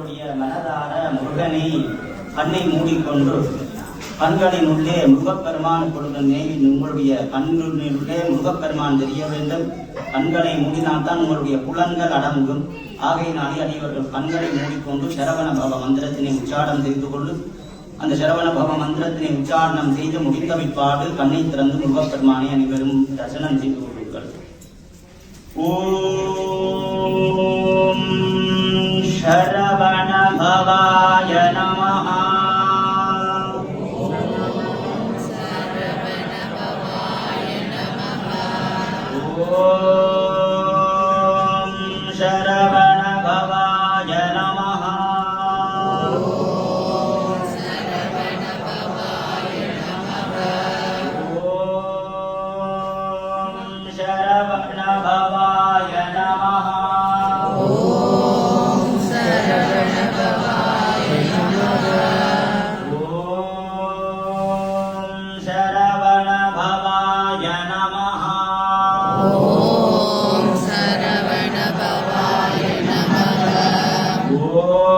உங்களுடைய மனதார முருகனை கண்ணை மூடிக்கொண்டு கண்களின் உள்ளே முருகப்பெருமான் கொடுக்கும் நேரில் உங்களுடைய கண்களினுள்ளே முருகப்பெருமான் தெரிய வேண்டும். கண்களை மூடினால்தான் உங்களுடைய புலன்கள் அடங்கும். ஆகையினாலே அனைவர்கள் கண்களை மூடிக்கொண்டு சரவண பவ மந்திரத்தினை உச்சாரணம் செய்து கொண்டு அந்த சரவண பவ மந்திரத்தினை உச்சாரணம் செய்து முடிந்த பிற்பாடு கண்ணை திறந்து முருகப்பெருமானை அனைவரும் தரிசனம் செய்து கொள்வீர்கள். ஓம் சரவண பவாய நமஹ. ஓம் சரவண பவாய நமஹ. ஓம் சரவண பவாய நமஹ. ஓம் சரவண பவாய நமஹ. ஓம் சரவண பவாய நமஹ. ஓம் சரவண பவாய நமஹ. ஓம் சரவண பவாய நமஹ. ஓம்